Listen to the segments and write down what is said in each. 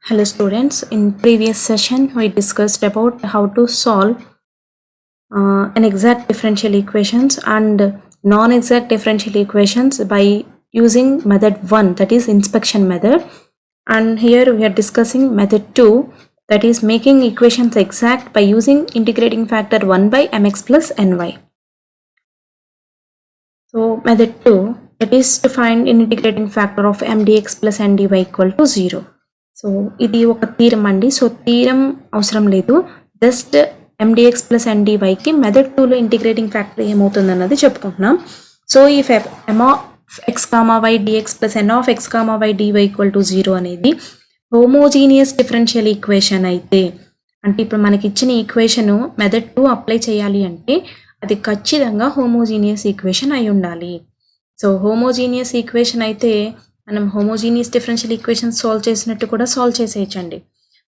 Hello students, in previous session we discussed about how to solve an exact differential equations and non-exact differential equations by using method 1, that is inspection method, and here we are discussing method 2, that is making equations exact by using integrating factor 1 by mx plus ny. So method 2, that is to find an integrating factor of m dx plus n dy equal to 0. So ఇది ఒక theorem అండి. So theorem అవసరం లేదు, just mdx plus ndyకి method 2లో integrating factor ఏమవుతుంది అన్నది చెప్పుకుంటున్నాం. So ఈ m of x, y dx plus n of x, y dy equal to 0 అనేది హోమోజీనియస్ డిఫరెన్షియల్ ఈక్వేషన్ అయితే, అంటే ఇప్పుడు మనకి ఇచ్చిన ఈక్వేషన్ మెథడ్ 2 అప్లై చేయాలి అంటే అది ఖచ్చితంగా హోమోజీనియస్ ఈక్వేషన్ అయి ఉండాలి. సో హోమోజీనియస్ ఈక్వేషన్ అయితే మనం హోమోజీనియస్ డిఫరెన్షియల్ ఈక్వేషన్స్ సాల్వ్ చేసినట్టు కూడా సాల్వ్ చేసేయచ్చండి.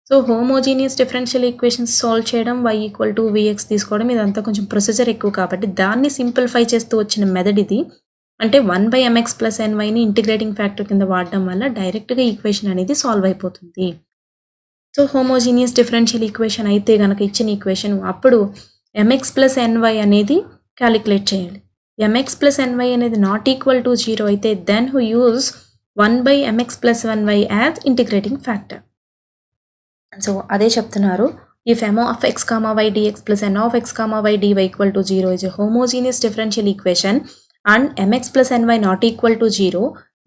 So homogeneous differential equations solve చేయడం y ఈక్వల్ టు vx తీసుకోవడం ఇదంతా కొంచెం ప్రొసీజర్ ఎక్కువ కాబట్టి దాన్ని సింప్లిఫై చేస్తూ వచ్చిన మెథడ్ ఇది. అంటే 1/mx ప్లస్ nyని ఇంటిగ్రేటింగ్ ఫ్యాక్టర్ కింద వాడడం వల్ల డైరెక్ట్గా ఈక్వేషన్ అనేది సాల్వ్ అయిపోతుంది. సో హోమోజీనియస్ డిఫరెన్షియల్ ఈక్వేషన్ అయితే కనుక ఇచ్చిన ఈక్వేషన్ అప్పుడు mx ప్లస్ ny అనేది క్యాలిక్యులేట్ చేయాలి. mx ప్లస్ ny అనేది నాట్ ఈక్వల్ టు 0 అయితే then who use 1/mx plus 1y as integrating factor. So అదే చెప్తున్నారు, if m of x, y dx plus n of x, y dy equal to 0 is a homogeneous differential equation and mx plus ny not equal to 0,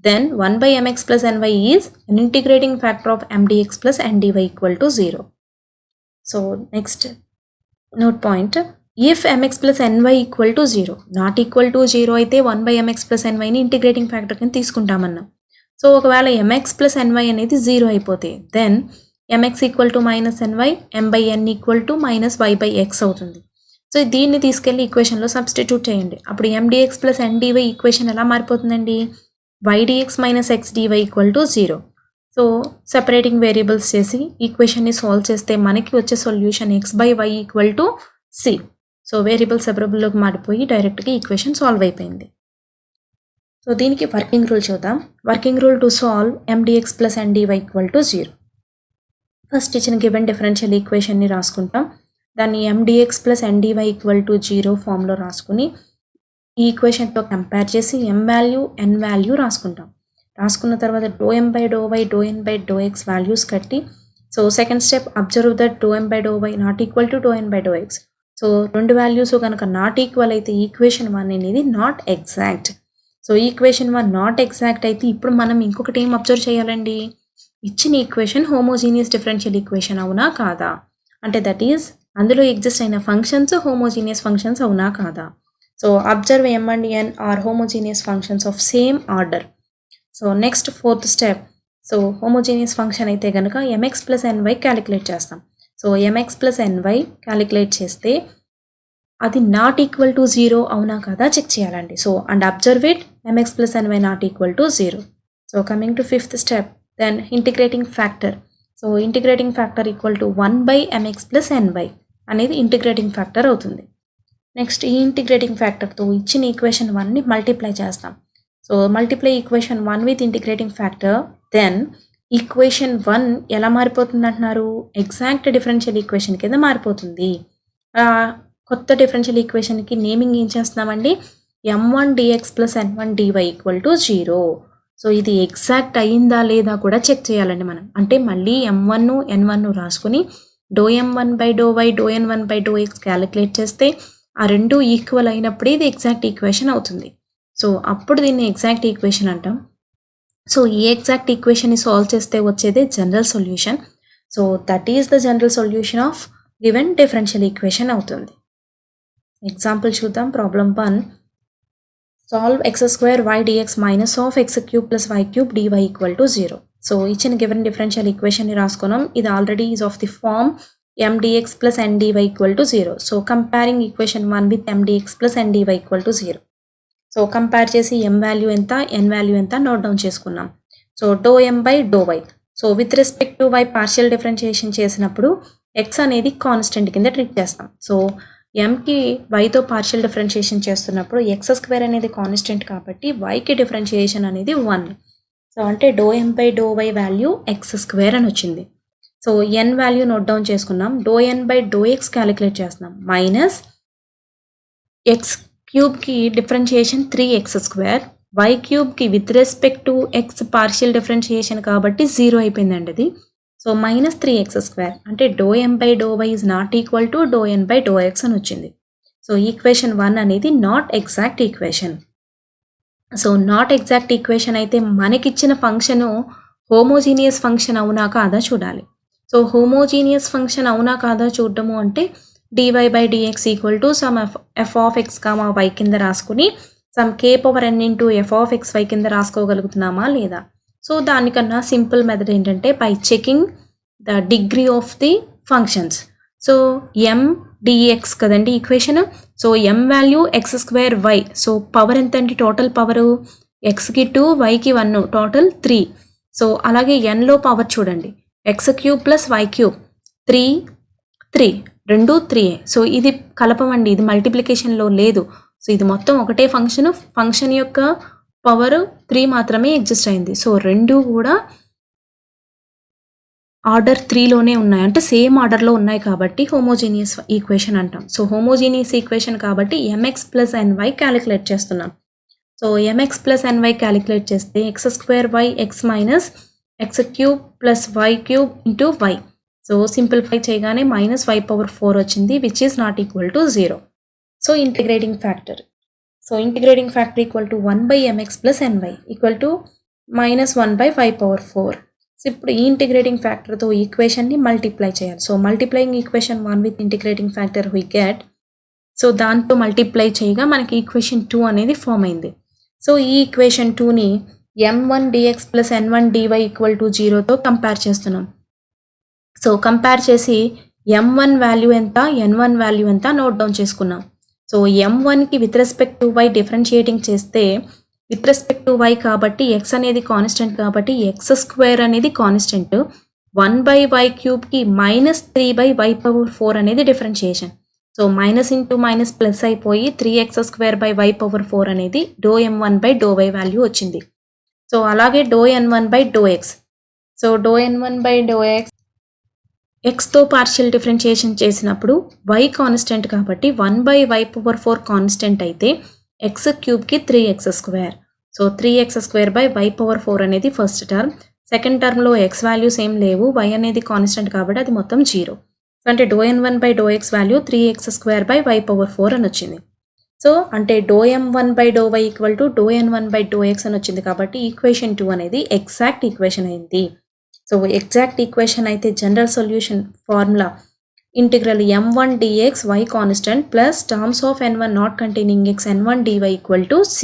then 1/mx plus ny is an integrating factor of m dx plus n dy equal to 0. So next note point, if mx plus ny equal to 0 not equal to 0 అయితే 1/mx plus nyని integrating factor కింద తీసుకుంటామన్నా. So ఒకవేళ mx plus ny అనేది 0 అయిపోతే then mx equal to minus ny, m/n equal to minus y/x అవుతుంది. So దీన్ని తీసుకెళ్ళి ఈక్వేషన్లో substitute చేయండి. అప్పుడు mdx ప్లస్ ndy ఈక్వేషన్ ఎలా మారిపోతుందండి, ydx minus xdy equal to 0. So separating variables చేసి ఈక్వేషన్ని సాల్వ్ చేస్తే మనకి వచ్చే solution x/y equal to c. So variable సెపరబుల్లోకి మారిపోయి డైరెక్ట్గా ఈక్వేషన్ సాల్వ్ అయిపోయింది. సో దీనికి వర్కింగ్ రూల్ చూద్దాం. Working rule to solve mdx plus ndy equal to 0. First ఇచ్చిన గివెన్ డిఫరెన్షియల్ ఈక్వేషన్ని రాసుకుంటాం. దాన్ని mdx plus ndy equal to 0 ఫామ్లో రాసుకుని ఈ ఈక్వేషన్తో కంపేర్ చేసి m వాల్యూ n వాల్యూ రాసుకుంటాం. రాసుకున్న తర్వాత ∂m/∂y, ∂n/∂x వాల్యూస్ కట్టి, so second step observe that ∂m/∂y not equal to ∂n/∂x. So రెండు వాల్యూస్ కనుక నాట్ ఈక్వల్ అయితే ఈక్వేషన్ 1 అనేది not exact. So equation 1 not exact అయితే ఇప్పుడు మనం ఇంకొకటి ఏం అబ్జర్వ్ చేయాలండి, ఇచ్చిన ఈక్వేషన్ హోమోజీనియస్ డిఫరెన్షియల్ ఈక్వేషన్ అవునా కాదా, అంటే దట్ ఈజ్ అందులో ఎగ్జిస్ట్ అయిన ఫంక్షన్స్ హోమోజీనియస్ ఫంక్షన్స్ అవునా కాదా. So observe m and n are homogeneous functions of same order. So next fourth step, so homogeneous function అయితే కనుక mx ప్లస్ ny క్యాలిక్యులేట్ చేస్తాం. So mx plus ny calculate చేస్తే అది not equal to 0 అవునా కదా check చేయాలండి. So and observe it mx plus ny not equal to 0. So coming to fifth step, then integrating factor. So integrating factor equal to 1/mx plus ny అనేది integrating factor అవుతుంది. Next ఈ integrating ఫ్యాక్టర్తో ఇచ్చిన equation 1ని multiply చేస్తాం. So multiply equation 1 with integrating factor, then equation 1 ఎలా మారిపోతుంది అంటున్నారు, ఎగ్జాక్ట్ డిఫరెన్షియల్ ఈక్వేషన్ కింద మారిపోతుంది. కొత్త డిఫరెన్షియల్ ఈక్వేషన్కి నేమింగ్ ఏం చేస్తున్నామండి, m1 dx plus n1 dy equal to 0. So ఇది ఎగ్జాక్ట్ అయ్యిందా లేదా కూడా చెక్ చేయాలండి మనం. అంటే మళ్ళీ m1 n1 రాసుకుని ∂m1/∂y, ∂n1/∂x క్యాలిక్యులేట్ చేస్తే ఆ రెండు ఈక్వల్ అయినప్పుడే ఇది ఎగ్జాక్ట్ ఈక్వేషన్ అవుతుంది. సో అప్పుడు దీన్ని ఎగ్జాక్ట్ ఈక్వేషన్ అంటాం. సో ఈ ఎగ్జాక్ట్ ఈక్వేషన్ని సాల్వ్ చేస్తే వచ్చేదే general solution. So that is the general solution of given differential equation అవుతుంది. ఎగ్జాంపుల్ చూద్దాం. Problem 1, solve x² y dx minus of x³ plus y³ dy equal to 0. So ఇచ్చిన given differential ఈక్వేషన్ని రాసుకున్నాం. ఇది already is of the form mdx plus ndy equal to 0. So comparing equation 1 with mdx plus ndy equal to 0. So compare చేసి m value ఎంత, n value ఎంత note down చేసుకున్నాం. So ∂m/∂y, so with respect to y partial differentiation చేసినప్పుడు x అనేది constant కింద treat చేస్తాం. So mకి yతో partial differentiation చేస్తున్నప్పుడు x² అనేది కాన్స్టెంట్ కాబట్టి yకి డిఫరెన్షియేషన్ అనేది 1. సో అంటే ∂m/∂y వాల్యూ x² అని వచ్చింది. So n value note down చేసుకున్నాం. ∂n/∂x క్యాలిక్యులేట్ చేస్తున్నాం. మైనస్ x క్యూబ్కి డిఫరెన్షియేషన్ 3x², y క్యూబ్కి with respect to x partial differentiation కాబట్టి 0 అయిపోయిందండి అది. సో మైనస్ 3x² అంటే ∂m/∂y is not equal to ∂n/∂x అని వచ్చింది. సో ఈక్వేషన్ 1 అనేది not exact equation. So not exact equation అయితే మనకిచ్చిన ఫంక్షను హోమోజీనియస్ ఫంక్షన్ అవునా కాదా చూడాలి. సో హోమోజీనియస్ ఫంక్షన్ అవునా కాదా చూడటము అంటే dy/dx equal to some f(x, y) కింద రాసుకుని some k⁻n into f(x, y) కింద రాసుకోగలుగుతున్నామా లేదా. సో దానికన్నా సింపుల్ మెథడ్ ఏంటంటే by checking the degree of the functions. So m dx కదండి equation. So m value x²y. So power ఎంత అండి, total power xకి 2, yకి 1, total 3. So అలాగే nలో పవర్ చూడండి, x³ + y³ 3 రెండు 3. సో ఇది కలపమండి, ఇది మల్టిప్లికేషన్లో లేదు. సో ఇది మొత్తం ఒకటే ఫంక్షన్ యొక్క పవర్ 3 మాత్రమే ఎగ్జిస్ట్ అయింది. సో రెండు కూడా ఆర్డర్ 3లోనే ఉన్నాయి, అంటే సేమ్ ఆర్డర్లో ఉన్నాయి కాబట్టి హోమోజీనియస్ ఈక్వేషన్ అంటాం. సో హోమోజీనియస్ ఈక్వేషన్ కాబట్టి mx + ny క్యాలిక్యులేట్ చేస్తున్నాం. సో mx + ny క్యాలిక్యులేట్ చేస్తే x²y x minus x³ + y³ into y. So simplify చేయగానే -y⁴ వచ్చింది, which is not equal to 0. So integrating factor. So integrating factor equal to 1/mx + ny equal to -1/y⁴. So ఇప్పుడు ఈ integrating ఫ్యాక్టర్తో ఈక్వేషన్ని multiply చేయాలి. So multiplying equation 1 with integrating factor we get. So దాంతో multiply చేయగా మనకి equation 2 అనేది form అయింది. So ఈ ఈక్వేషన్ 2ని m1 dx + n1 dy equal to 0తో కంపేర్ చేస్తున్నాం. సో కంపేర్ చేసి m1 వాల్యూ ఎంత, n1 వాల్యూ ఎంత నోట్ డౌన్ చేసుకున్నాం. సో m1కి with respect to y differentiating చేస్తే విత్ రెస్పెక్ట్ టు y కాబట్టి x అనేది కాన్స్టెంట్ కాబట్టి x² అనేది కాన్స్టెంట్, 1/y³ -3/y⁴ అనేది differentiation. So minus into minus plus అయిపోయి 3x² అనేది ∂m1/∂y వాల్యూ వచ్చింది. సో అలాగే ∂n1/∂x. సో ∂n1/∂x xతో పార్షియల్ డిఫరెన్షియేషన్ చేసినప్పుడు y కాన్స్టెంట్ కాబట్టి 1/y⁴ కాన్స్టెంట్ అయితే x³ 3x². సో 3x²/y⁴ అనేది ఫస్ట్ టర్మ్. సెకండ్ టర్మ్లో x వాల్యూస్ ఏం లేవు, y అనేది కాన్స్టెంట్ కాబట్టి అది మొత్తం 0. అంటే ∂n1/∂x వాల్యూ 3x²/y⁴ అని వచ్చింది. సో అంటే ∂m1/∂y ఈక్వల్ టు ∂n1/∂x అని వచ్చింది కాబట్టి ఈక్వేషన్ 2 అనేది ఎగ్జాక్ట్ ఈక్వేషన్ అయింది. సో ఎగ్జాక్ట్ ఈక్వేషన్ అయితే general solution formula integral m1 dx y constant plus terms of n1 not containing x n1 dy equal to c.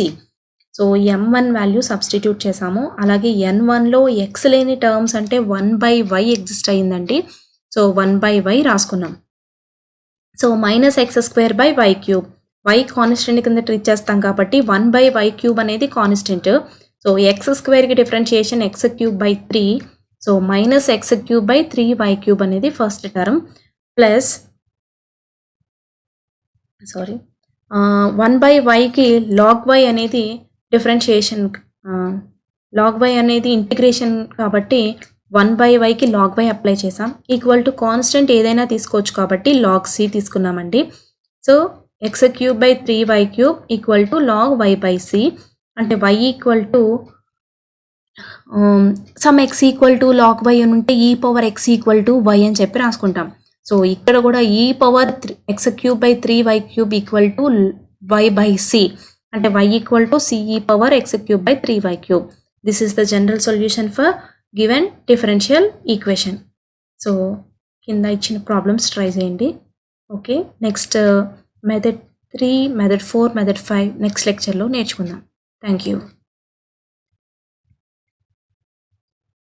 So m1 value substitute చేసాము. అలాగే n1లో x లేని terms అంటే 1/y exist అయ్యిందండి. So 1/y రాసుకున్నాం. So -x²/y³, y constant కింద treat చేస్తాం కాబట్టి 1/y³ అనేది కాన్స్టెంట్. సో x²కి డిఫరెన్షియేషన్ x³/3. సో -x³/3y³ అనేది ఫస్ట్ టర్మ్ ప్లస్ 1/yకి log y అనేది డిఫరెన్షియేషన్, log y అనేది ఇంటిగ్రేషన్ కాబట్టి 1/yకి log y అప్లై చేసాం. ఈక్వల్ టు కాన్స్టెంట్ ఏదైనా తీసుకోవచ్చు కాబట్టి log c తీసుకున్నామండి. So x³/3y³ equal to log y/c. అంటే y equal to some x equal to log y అని ఉంటే e⁻x ఈక్వల్ టు y అని చెప్పి రాసుకుంటాం. సో ఇక్కడ కూడా e⁻x³/3y³ ఈక్వల్ టు y/c. అంటే y equal to ce⁻x³/3y³. This is the general solution for given differential equation. So కింద ఇచ్చిన ప్రాబ్లమ్స్ ట్రై చేయండి. Okay, next method 3, method 4, method 5 next లెక్చర్లో నేర్చుకుందాం. Thank you.